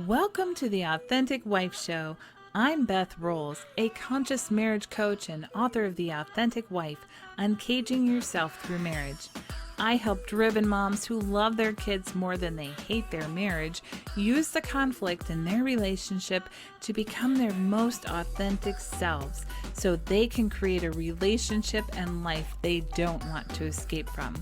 Welcome to the Authentic Wife Show. I'm Beth Rolls, a conscious marriage coach and author of The Authentic Wife, Uncaging Yourself Through Marriage. I help driven moms who love their kids more than they hate their marriage use the conflict in their relationship to become their most authentic selves so they can create a relationship and life they don't want to escape from.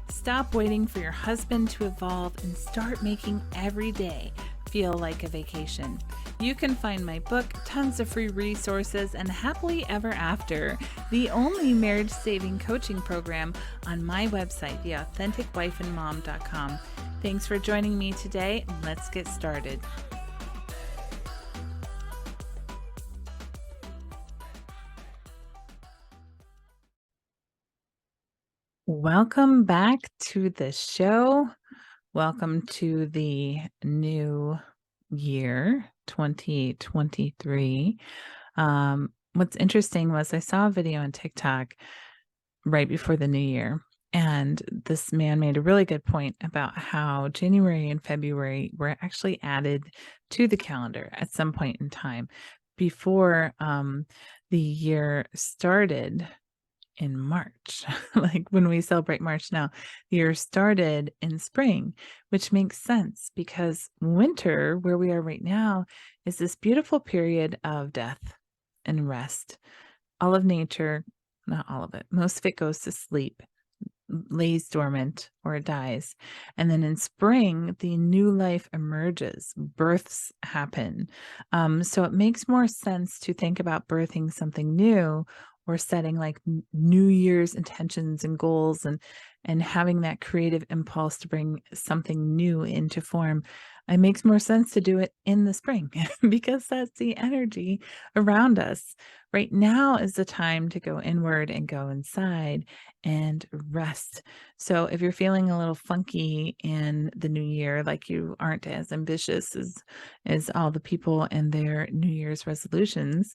Stop waiting for your husband to evolve and start making every day feel like a vacation. You can find my book, tons of free resources, and Happily Ever After, the only marriage-saving coaching program, on my website, theauthenticwifeandmom.com. Thanks for joining me today. Let's get started. Welcome back to the show. Welcome to the new year, 2023. What's interesting was I saw a video on TikTok right before the new year, and this man made a really good point about how January and February were actually added to the calendar at some point in time before the year started in March. Like when we celebrate March now, the year started in spring, which makes sense because winter, where we are right now, is this beautiful period of death and rest. All of nature, not all of it, most of it goes to sleep, lays dormant, or dies. And then in spring, the new life emerges, births happen. So it makes more sense to think about birthing something new or setting like New Year's intentions and goals and having that creative impulse to bring something new into form. It makes more sense to do it in the spring because that's the energy around us. Right now is the time to go inward and go inside and rest. So if you're feeling a little funky in the new year, like you aren't as ambitious as all the people and their New Year's resolutions,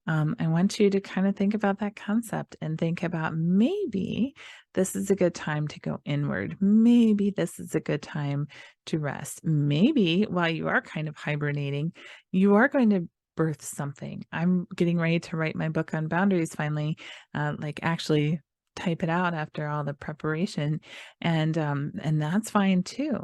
I want you to kind of think about that concept and think about maybe this is a good time to go inward. Maybe this is a good time to rest. Maybe while you are kind of hibernating, you are going to birth something. I'm getting ready to write my book on boundaries finally, like actually type it out after all the preparation, and that's fine too.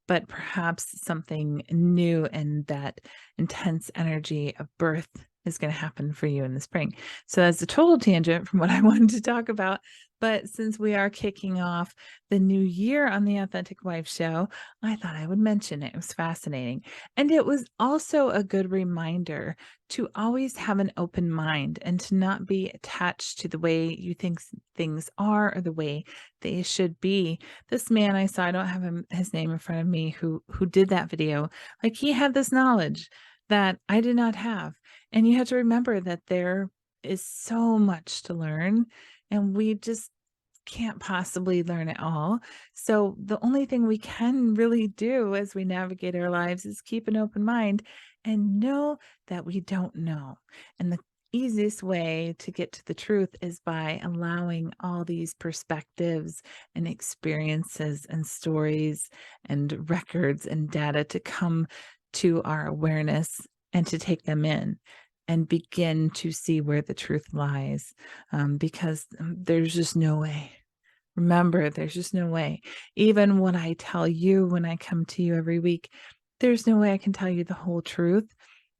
But perhaps something new and that intense energy of birth is going to happen for you in the spring. So that's a total tangent from what I wanted to talk about. But since we are kicking off the new year on the Authentic Wife Show, I thought I would mention it. It was fascinating. And it was also a good reminder to always have an open mind and to not be attached to the way you think things are or the way they should be. This man I saw, I don't have his name in front of me, who did that video, like he had this knowledge that I did not have. And you have to remember that there is so much to learn, and we just can't possibly learn it all. So the only thing we can really do as we navigate our lives is keep an open mind and know that we don't know. And the easiest way to get to the truth is by allowing all these perspectives and experiences and stories and records and data to come to our awareness and to take them in and begin to see where the truth lies, because there's just no way. Remember, there's just no way. Even what I tell you when I come to you every week, there's no way I can tell you the whole truth.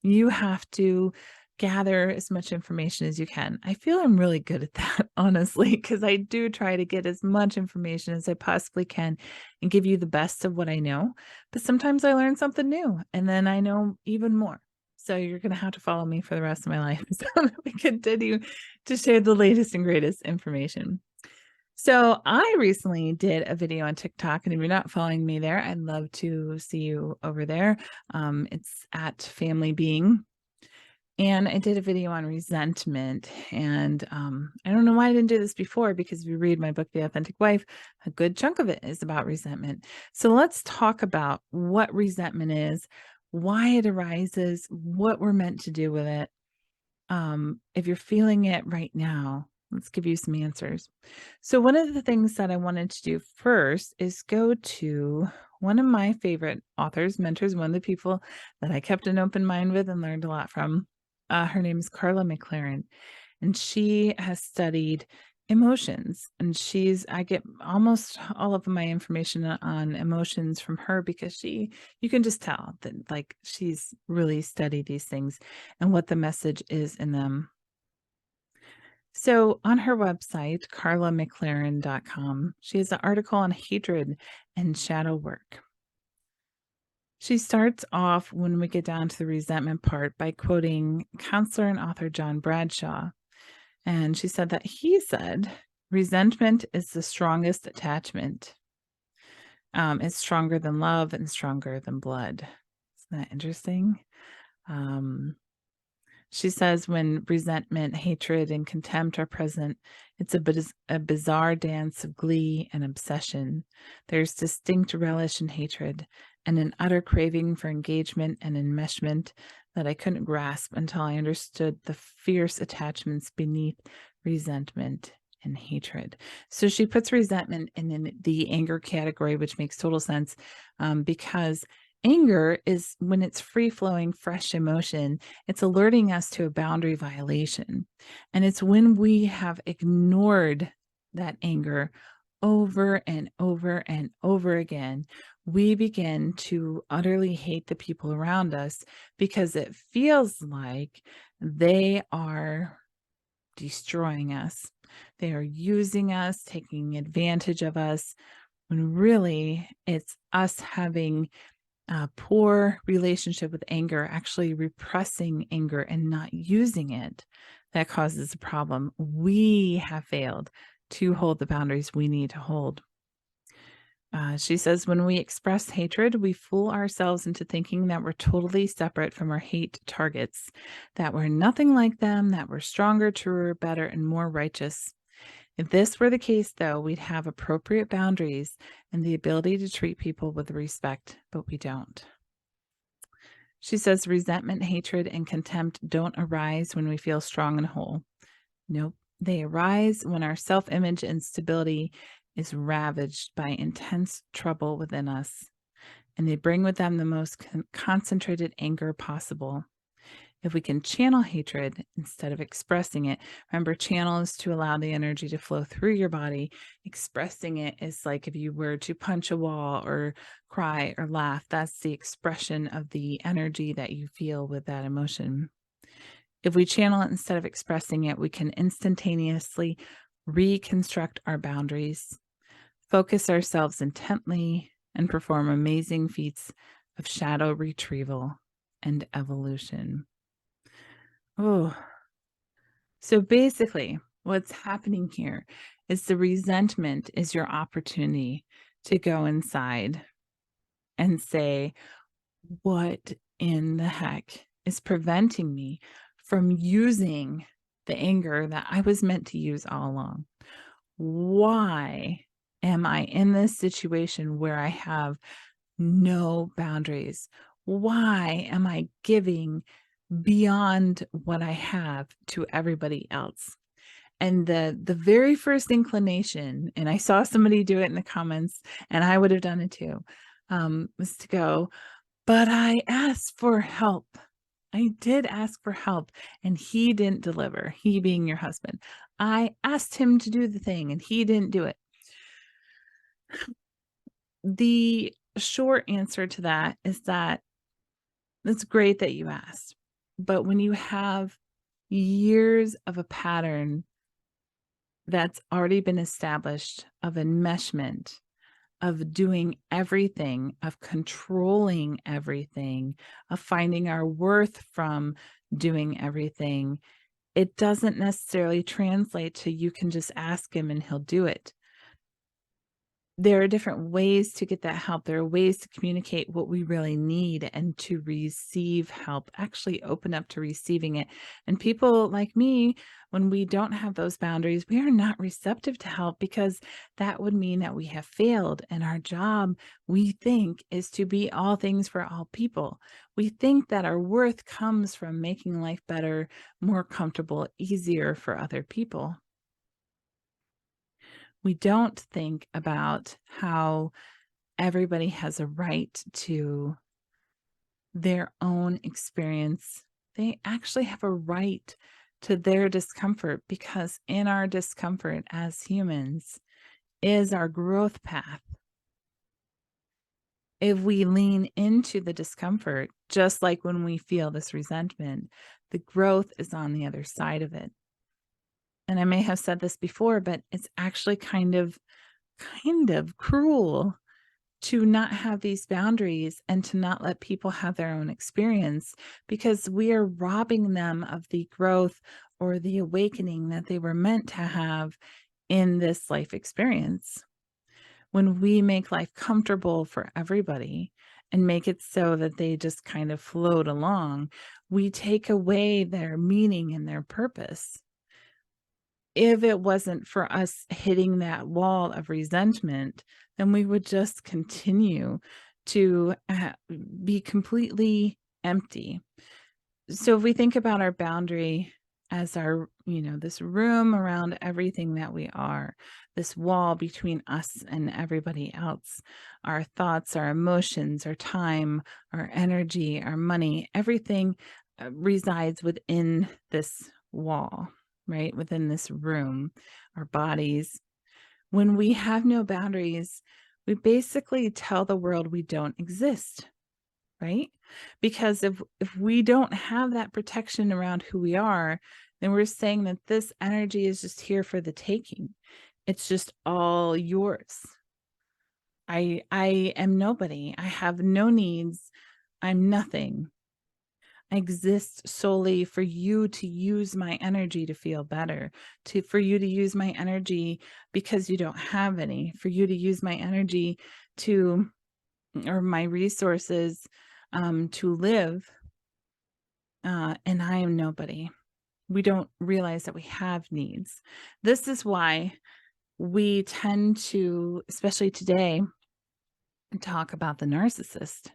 You have to gather as much information as you can. I feel I'm really good at that, honestly, because I do try to get as much information as I possibly can and give you the best of what I know. But sometimes I learn something new and then I know even more. So you're going to have to follow me for the rest of my life so that we continue to share the latest and greatest information. So I recently did a video on TikTok, and if you're not following me there, I'd love to see you over there. It's at Family Being. And I did a video on resentment. And I don't know why I didn't do this before, because if you read my book, The Authentic Wife, a good chunk of it is about resentment. So let's talk about what resentment is, why it arises, what we're meant to do with it. If you're feeling it right now, let's give you some answers. So one of the things that I wanted to do first is go to one of my favorite authors, mentors, one of the people that I kept an open mind with and learned a lot from. Her name is Carla McLaren, and she has studied emotions. And I get almost all of my information on emotions from her because you can just tell that like she's really studied these things and what the message is in them. So on her website, carlamclaren.com, she has an article on hatred and shadow work. She starts off when we get down to the resentment part by quoting counselor and author John Bradshaw. And she said that he said, resentment is the strongest attachment. It's stronger than love and stronger than blood. Isn't that interesting? She says when resentment, hatred, and contempt are present, it's a bizarre dance of glee and obsession. There's distinct relish in hatred and an utter craving for engagement and enmeshment that I couldn't grasp until I understood the fierce attachments beneath resentment and hatred. So she puts resentment in the anger category, which makes total sense because anger is when it's free-flowing, fresh emotion. It's alerting us to a boundary violation. And it's when we have ignored that anger over and over and over again, we begin to utterly hate the people around us because it feels like they are destroying us. They are using us, taking advantage of us, when really it's us having a poor relationship with anger, actually repressing anger and not using it, that causes a problem. We have failed to hold the boundaries we need to hold. She says, when we express hatred, we fool ourselves into thinking that we're totally separate from our hate targets, that we're nothing like them, that we're stronger, truer, better, and more righteous. If this were the case, though, we'd have appropriate boundaries and the ability to treat people with respect, but we don't. She says resentment, hatred, and contempt don't arise when we feel strong and whole. Nope. They arise when our self-image and stability is ravaged by intense trouble within us, and they bring with them the most concentrated anger possible. If we can channel hatred instead of expressing it, remember, channel is to allow the energy to flow through your body. Expressing it is like if you were to punch a wall or cry or laugh, that's the expression of the energy that you feel with that emotion. If we channel it instead of expressing it, we can instantaneously reconstruct our boundaries, focus ourselves intently, and perform amazing feats of shadow retrieval and evolution. Oh, so basically, what's happening here is the resentment is your opportunity to go inside and say, what in the heck is preventing me from using the anger that I was meant to use all along? Why am I in this situation where I have no boundaries? Why am I giving beyond what I have to everybody else? And the very first inclination, and I saw somebody do it in the comments, and I would have done it too, was to go, but I asked for help. I did ask for help, and he didn't deliver, he being your husband. I asked him to do the thing, and he didn't do it. The short answer to that is that it's great that you asked. But when you have years of a pattern that's already been established of enmeshment, of doing everything, of controlling everything, of finding our worth from doing everything, it doesn't necessarily translate to you can just ask him and he'll do it. There are different ways to get that help. There are ways to communicate what we really need and to receive help, actually open up to receiving it. And people like me, when we don't have those boundaries, we are not receptive to help because that would mean that we have failed. And our job, we think, is to be all things for all people. We think that our worth comes from making life better, more comfortable, easier for other people. We don't think about how everybody has a right to their own experience. They actually have a right to their discomfort, because in our discomfort as humans is our growth path. If we lean into the discomfort, just like when we feel this resentment, the growth is on the other side of it. And I may have said this before, but it's actually kind of cruel to not have these boundaries and to not let people have their own experience, because we are robbing them of the growth or the awakening that they were meant to have in this life experience. When we make life comfortable for everybody and make it so that they just kind of float along, we take away their meaning and their purpose. If it wasn't for us hitting that wall of resentment, then we would just continue to be completely empty. So if we think about our boundary as our, this room around everything that we are, this wall between us and everybody else, our thoughts, our emotions, our time, our energy, our money, everything resides within this wall, right? Within this room, our bodies. When we have no boundaries, we basically tell the world we don't exist, right? Because if we don't have that protection around who we are, then we're saying that this energy is just here for the taking. It's just all yours. I am nobody. I have no needs. I'm nothing. I exist solely for you to use my energy to feel better, for you to use my energy because you don't have any, for you to use my energy to, or my resources to live. And I am nobody. We don't realize that we have needs. This is why we tend to, especially today, talk about the narcissist.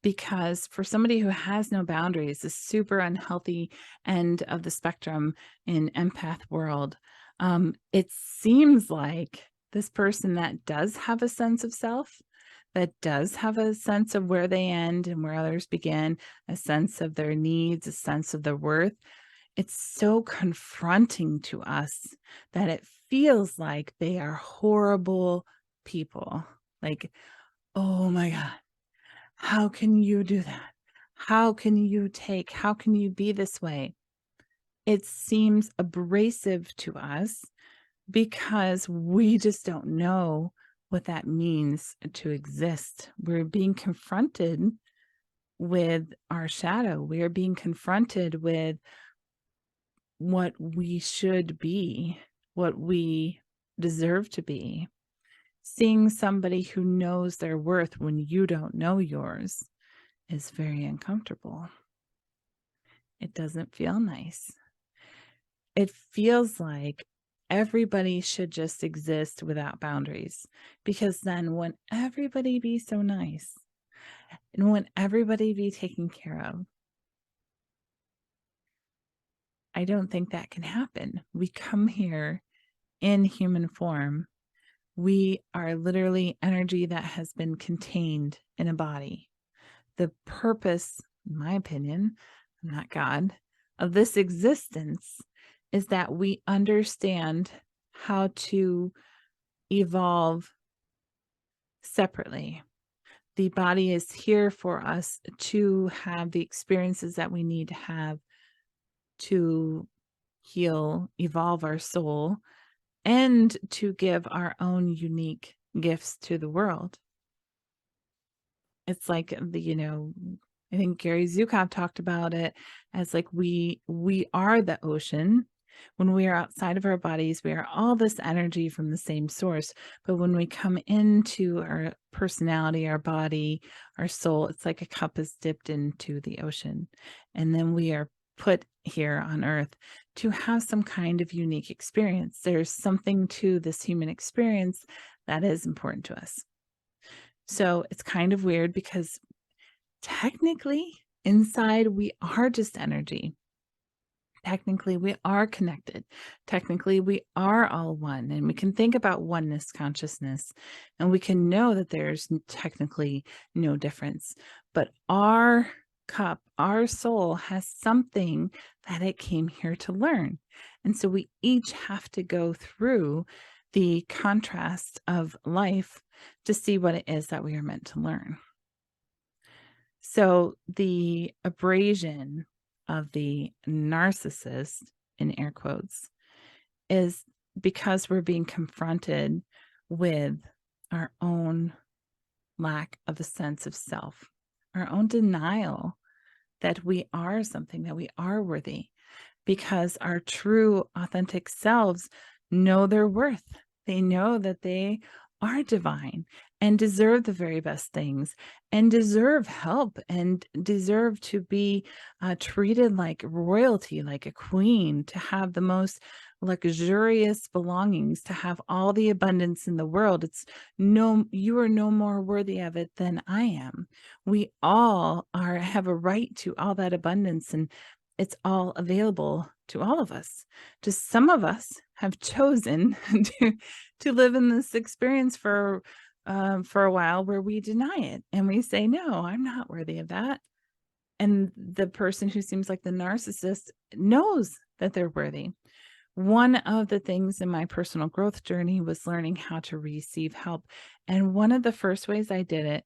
Because for somebody who has no boundaries, the super unhealthy end of the spectrum in empath world, it seems like this person that does have a sense of self, that does have a sense of where they end and where others begin, a sense of their needs, a sense of their worth, it's so confronting to us that it feels like they are horrible people. Like, oh my God, how can you do that? How can you be this way? It seems abrasive to us because we just don't know what that means to exist. We're being confronted with our shadow. We are being confronted with what we should be, what we deserve to be. Seeing somebody who knows their worth when you don't know yours is very uncomfortable. It doesn't feel nice. It feels like everybody should just exist without boundaries, because then wouldn't everybody be so nice? And wouldn't everybody be taken care of? I don't think that can happen. We come here in human form. We are literally energy that has been contained in a body. The purpose, in my opinion, I'm not God, of this existence is that we understand how to evolve separately. The body is here for us to have the experiences that we need to have to heal, evolve our soul, and to give our own unique gifts to the world. It's like I think Gary Zukov talked about it as like we are the ocean. When we are outside of our bodies, we are all this energy from the same source. But when we come into our personality, our body, our soul, it's like a cup is dipped into the ocean. And then we are put here on earth to have some kind of unique experience. There's something to this human experience that is important to us. So it's kind of weird because technically inside we are just energy. Technically, we are connected. Technically, we are all one, and we can think about oneness consciousness, and we can know that there's technically no difference. But our cup, our soul has something that it came here to learn. And so we each have to go through the contrast of life to see what it is that we are meant to learn. So the abrasion of the narcissist, in air quotes, is because we're being confronted with our own lack of a sense of self, our own denial that we are something, that we are worthy, because our true, authentic selves know their worth. They know that they are divine and deserve the very best things and deserve help and deserve to be treated like royalty, like a queen, to have the most luxurious belongings, to have all the abundance in the world. It's no, you are no more worthy of it than I am. We all have a right to all that abundance, and it's all available to all of us. Just some of us have chosen to live in this experience for a while where we deny it and we say, no, I'm not worthy of that. And the person who seems like the narcissist knows that they're worthy. One of the things in my personal growth journey was learning how to receive help. And one of the first ways I did it,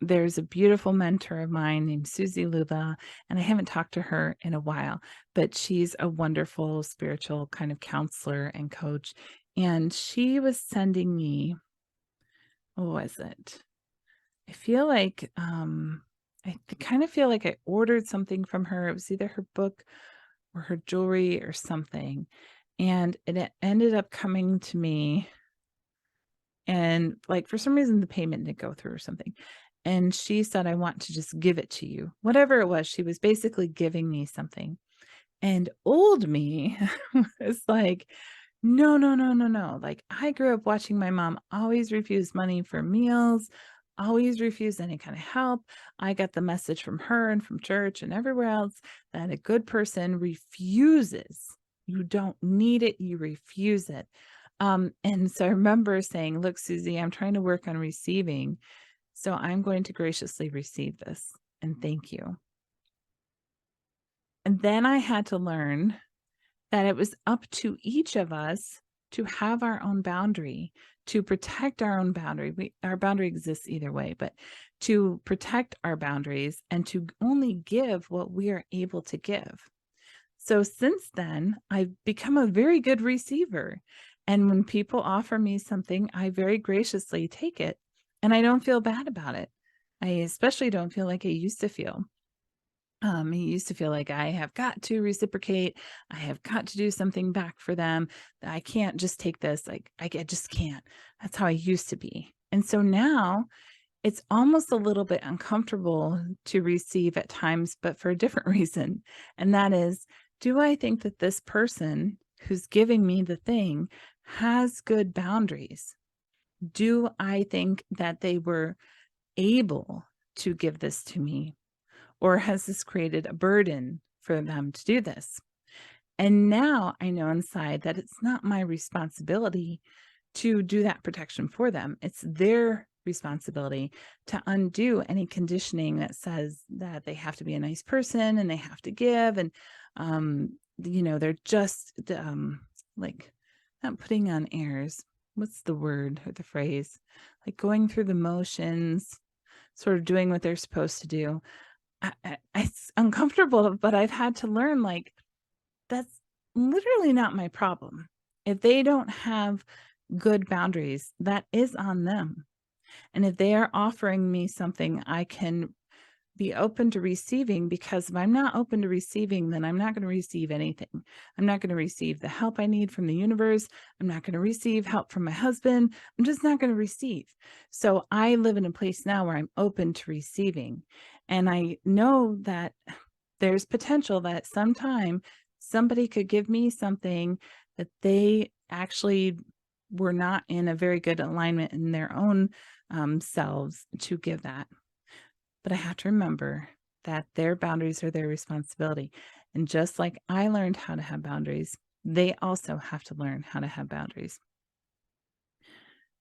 there's a beautiful mentor of mine named Susie Lula, and I haven't talked to her in a while, but she's a wonderful spiritual kind of counselor and coach. And she was sending me, what was it? I feel like, kind of feel like I ordered something from her. It was either her book or her jewelry or something. And it ended up coming to me, and like for some reason the payment didn't go through or something. And she said, I want to just give it to you. Whatever it was, she was basically giving me something. And old me was like, no, no, no, no, no. Like, I grew up watching my mom always refuse money for meals, always refuse any kind of help. I got the message from her and from church and everywhere else that a good person refuses. You don't need it, you refuse it. And so I remember saying, look, Susie, I'm trying to work on receiving. So I'm going to graciously receive this and thank you. And then I had to learn that it was up to each of us to have our own boundary, to protect our own boundary. Our boundary exists either way, but to protect our boundaries and to only give what we are able to give. So since then, I've become a very good receiver. And when people offer me something, I very graciously take it. And I don't feel bad about it. I especially don't feel like I used to feel. I used to feel like I have got to reciprocate. I have got to do something back for them. I can't just take this. Like I just can't. That's how I used to be. And so now it's almost a little bit uncomfortable to receive at times, but for a different reason. And that is, do I think that this person who's giving me the thing has good boundaries? Do I think that they were able to give this to me? Or has this created a burden for them to do this? And now I know inside that it's not my responsibility to do that protection for them. It's their responsibility to undo any conditioning that says that they have to be a nice person and they have to give. And, they're just like not putting on airs. What's the word or the phrase? Like going through the motions, sort of doing what they're supposed to do. It's uncomfortable, but I've had to learn, like, that's literally not my problem. If they don't have good boundaries, that is on them. And if they are offering me something, I can be open to receiving, because if I'm not open to receiving, then I'm not going to receive anything. I'm not going to receive the help I need from the universe. I'm not going to receive help from my husband. I'm just not going to receive. So I live in a place now where I'm open to receiving. And I know that there's potential that sometime somebody could give me something that they actually were not in a very good alignment in their own selves to give that. But I have to remember that their boundaries are their responsibility. And just like I learned how to have boundaries, they also have to learn how to have boundaries.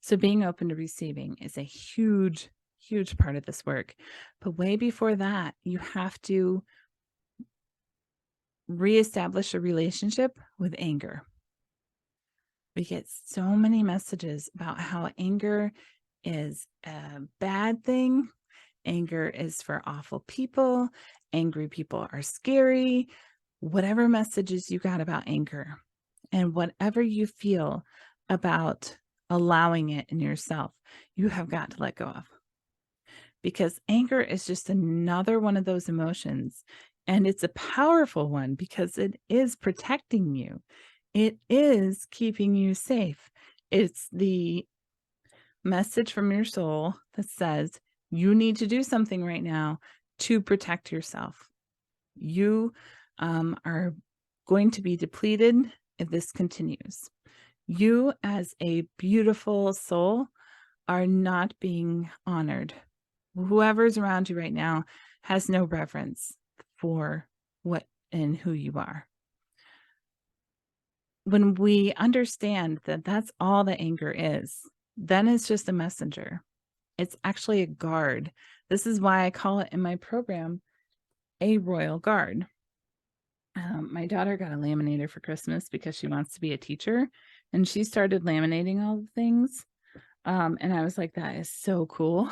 So being open to receiving is a huge, huge part of this work. But way before that, you have to reestablish a relationship with anger. We get so many messages about how anger is a bad thing. Anger is for awful people. Angry people are scary. Whatever messages you got about anger and whatever you feel about allowing it in yourself, you have got to let go of. Because anger is just another one of those emotions. And it's a powerful one because it is protecting you. It is keeping you safe. It's the message from your soul that says you need to do something right now to protect yourself. You are going to be depleted if this continues. You, as a beautiful soul, are not being honored. Whoever's around you right now has no reverence for what and who you are. When we understand that that's all the anger is, then it's just a messenger. It's actually a guard. This is why I call it in my program a royal guard. My daughter got a laminator for Christmas because she wants to be a teacher, and she started laminating all the things. And I was like, that is so cool.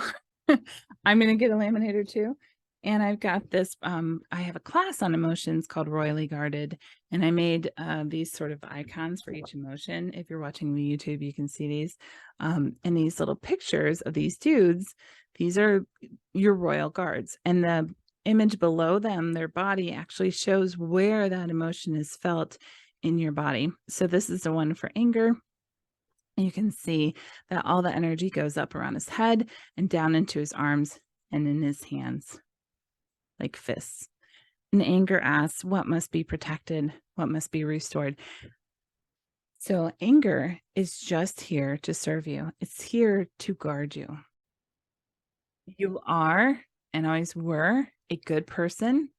I'm going to get a laminator too. And I've got this, I have a class on emotions called Royally Guarded. And I made these sort of icons for each emotion. If you're watching the YouTube, you can see these. And these little pictures of these dudes, these are your royal guards. And the image below them, their body actually shows where that emotion is felt in your body. So this is the one for anger. You can see that all the energy goes up around his head and down into his arms and in his hands, like fists. And anger asks, what must be protected? What must be restored? So anger is just here to serve you. It's here to guard you. You are and always were a good person,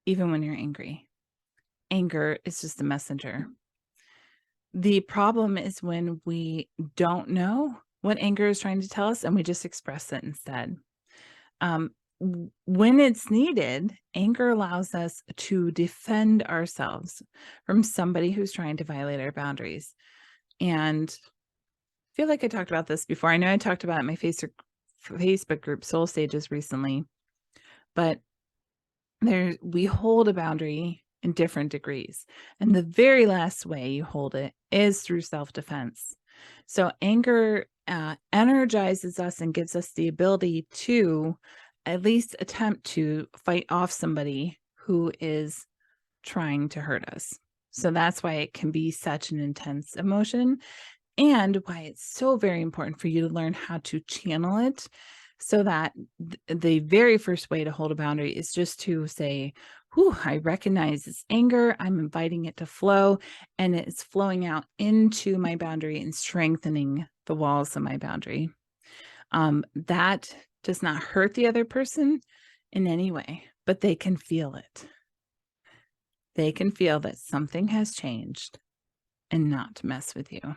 even when you're angry. Anger is just a messenger. The problem is when we don't know what anger is trying to tell us and we just express it instead. When it's needed, anger allows us to defend ourselves from somebody who's trying to violate our boundaries. And I feel like I talked about this before. I know I talked about it in my Facebook group, Soul Stages, recently, but we hold a boundary in different degrees. And the very last way you hold it is through self-defense. So anger energizes us and gives us the ability to at least attempt to fight off somebody who is trying to hurt us. So that's why it can be such an intense emotion and why it's so very important for you to learn how to channel it. So that the very first way to hold a boundary is just to say, whew, I recognize this anger. I'm inviting it to flow, and it's flowing out into my boundary and strengthening the walls of my boundary. That does not hurt the other person in any way, but they can feel it. They can feel that something has changed and not mess with you.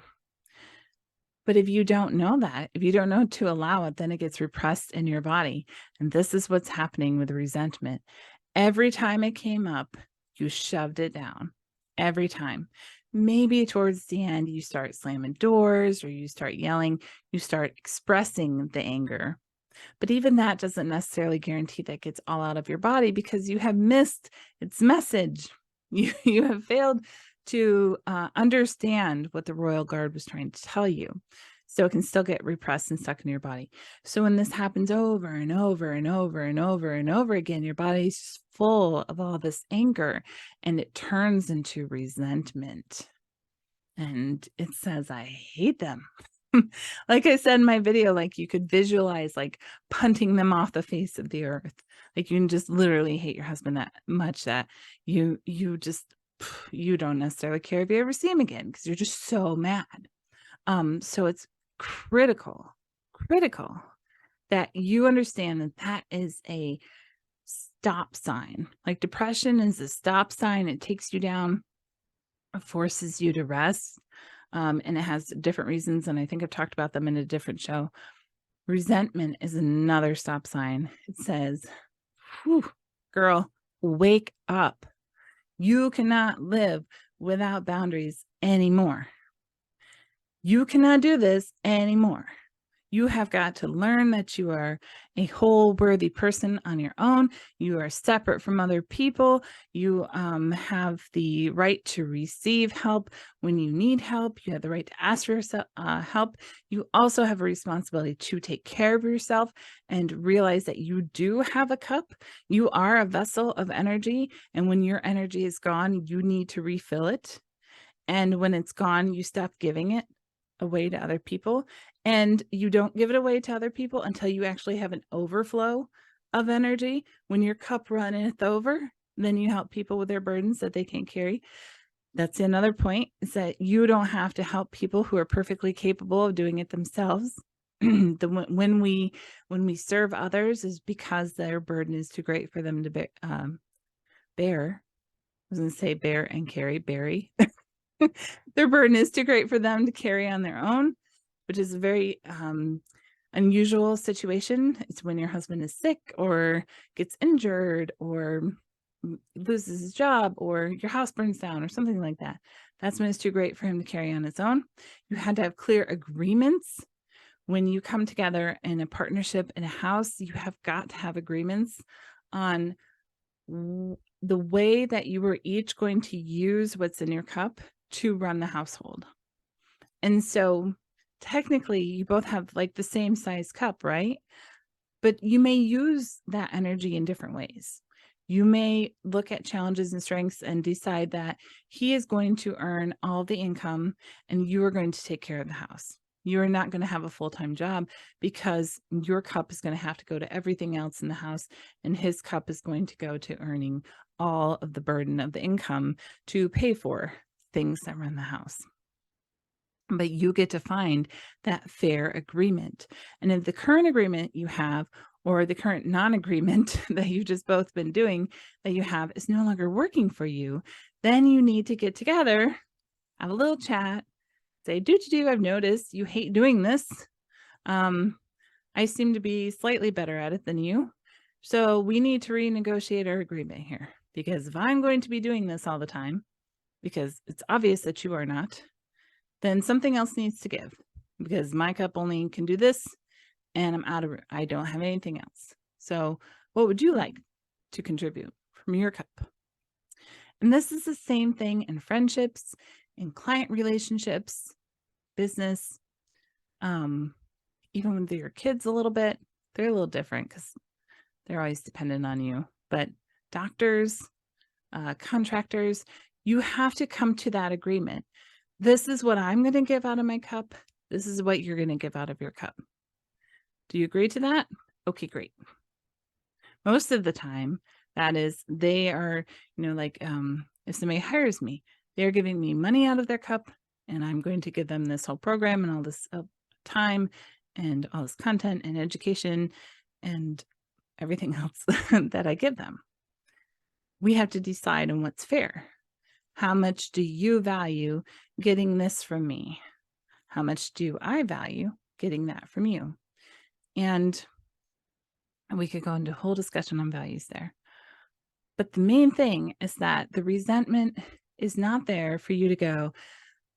But if you don't know that, if you don't know to allow it, then it gets repressed in your body. And this is what's happening with resentment. Every time it came up, you shoved it down. Every time. Maybe towards the end, you start slamming doors or you start yelling, you start expressing the anger. But even that doesn't necessarily guarantee that it gets all out of your body because you have missed its message. You have failed to understand what the royal guard was trying to tell you. So it can still get repressed and stuck in your body. So when this happens over and over and over and over and over again, your body's full of all this anger and it turns into resentment. And it says, I hate them. Like I said in my video, like you could visualize like punting them off the face of the earth. Like you can just literally hate your husband that much that you don't necessarily care if you ever see him again because you're just so mad. So it's critical that you understand that that is a stop sign. Like depression is a stop sign. It takes you down, it forces you to rest. And it has different reasons. And I think I've talked about them in a different show. Resentment is another stop sign. It says, whew, girl, wake up. You cannot live without boundaries anymore. You cannot do this anymore. You have got to learn that you are a whole worthy person on your own. You are separate from other people. You have the right to receive help when you need help. You have the right to ask for help. You also have a responsibility to take care of yourself and realize that you do have a cup. You are a vessel of energy. And when your energy is gone, you need to refill it. And when it's gone, you stop giving it away to other people. And you don't give it away to other people until you actually have an overflow of energy. When your cup runneth over, then you help people with their burdens that they can't carry. That's another point, is that you don't have to help people who are perfectly capable of doing it themselves. When we serve others is because their burden is too great for them to bear. I was going to say bear and carry, bury. Their burden is too great for them to carry on their own, which is a very unusual situation. It's when your husband is sick or gets injured or loses his job or your house burns down or something like that. That's when it's too great for him to carry on his own. You had to have clear agreements. When you come together in a partnership in a house, you have got to have agreements on the way that you are each going to use what's in your cup to run the household. And so technically you both have like the same size cup, right? But you may use that energy in different ways. You may look at challenges and strengths and decide that he is going to earn all the income and you are going to take care of the house. You are not going to have a full-time job because your cup is going to have to go to everything else in the house, and his cup is going to go to earning all of the burden of the income to pay for things that run the house. But you get to find that fair agreement. And if the current agreement you have, or the current non-agreement that you've just both been doing that you have, is no longer working for you, then you need to get together, have a little chat, say, I've noticed you hate doing this. I seem to be slightly better at it than you. So we need to renegotiate our agreement here, because if I'm going to be doing this all the time, because it's obvious that you are not, then something else needs to give, because my cup only can do this and I don't have anything else. So what would you like to contribute from your cup? And this is the same thing in friendships, in client relationships, business, even with your kids a little bit. They're a little different because they're always dependent on you. But doctors, contractors, you have to come to that agreement. This is what I'm going to give out of my cup. This is what you're going to give out of your cup. Do you agree to that? Okay, great. Most of the time, that is, they are, if somebody hires me, they're giving me money out of their cup, and I'm going to give them this whole program and all this time and all this content and education and everything else that I give them. We have to decide on what's fair. How much do you value getting this from me? How much do I value getting that from you? And we could go into a whole discussion on values there. But the main thing is that the resentment is not there for you to go,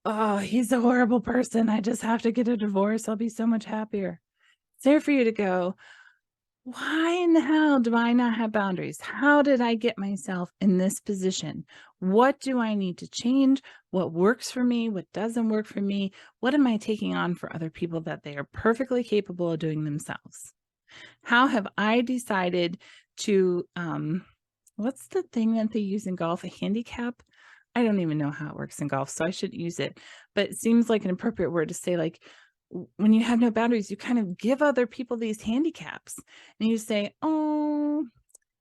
oh, he's a horrible person, I just have to get a divorce, I'll be so much happier. It's there for you to go, why in the hell do I not have boundaries? How did I get myself in this position? What do I need to change? What works for me? What doesn't work for me? What am I taking on for other people that they are perfectly capable of doing themselves? How have I decided to, what's the thing that they use in golf? A handicap? I don't even know how it works in golf, so I shouldn't use it. But it seems like an appropriate word to say, like, when you have no boundaries, you kind of give other people these handicaps and you say, oh,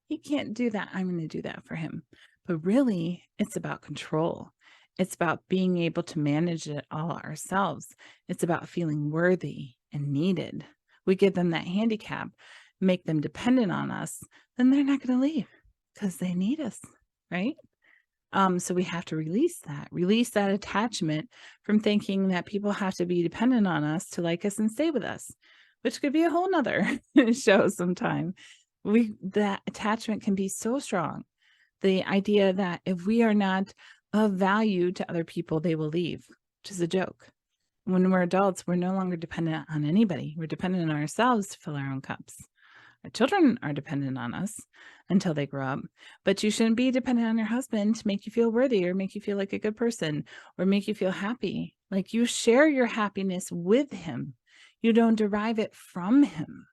he can't do that, I'm going to do that for him. But really, it's about control. It's about being able to manage it all ourselves. It's about feeling worthy and needed. We give them that handicap. make them dependent on us, then they're not going to leave because they need us, right? So we have to release that attachment from thinking that people have to be dependent on us to like us and stay with us, which could be a whole nother show sometime. That attachment can be so strong. The idea that if we are not of value to other people, they will leave, which is a joke. When we're adults, we're no longer dependent on anybody. We're dependent on ourselves to fill our own cups. Our children are dependent on us until they grow up, but you shouldn't be dependent on your husband to make you feel worthy or make you feel like a good person or make you feel happy. Like, you share your happiness with him. You don't derive it from him.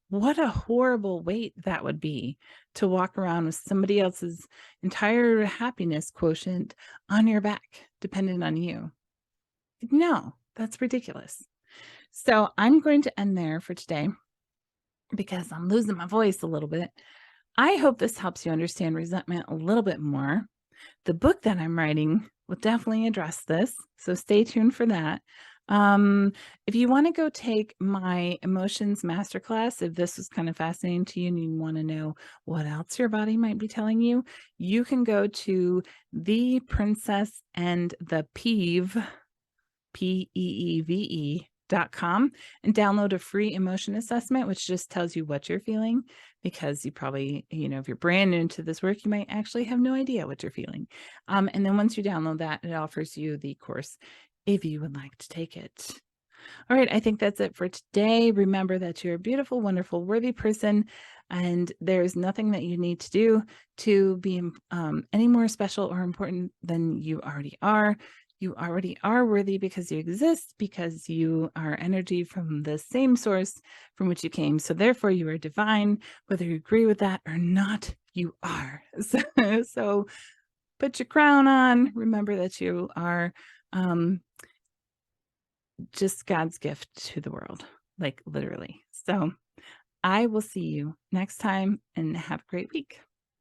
What a horrible weight that would be, to walk around with somebody else's entire happiness quotient on your back, dependent on you. No, that's ridiculous. So I'm going to end there for today because I'm losing my voice a little bit. I hope this helps you understand resentment a little bit more. The book that I'm writing will definitely address this, so stay tuned for that. If you want to go take my emotions masterclass, if this was kind of fascinating to you and you want to know what else your body might be telling you, you can go to The Princess and the Peeve, PEEVE.com, and download a free emotion assessment, which just tells you what you're feeling, because you probably, if you're brand new to this work, you might actually have no idea what you're feeling. And then once you download that, it offers you the course if you would like to take it. All right, I think that's it for today. Remember that you're a beautiful, wonderful, worthy person, and there's nothing that you need to do to be any more special or important than you already are. You already are worthy because you exist, because you are energy from the same source from which you came. So therefore, you are divine. Whether you agree with that or not, you are. So put your crown on. Remember that you are just God's gift to the world, like literally. So I will see you next time, and have a great week.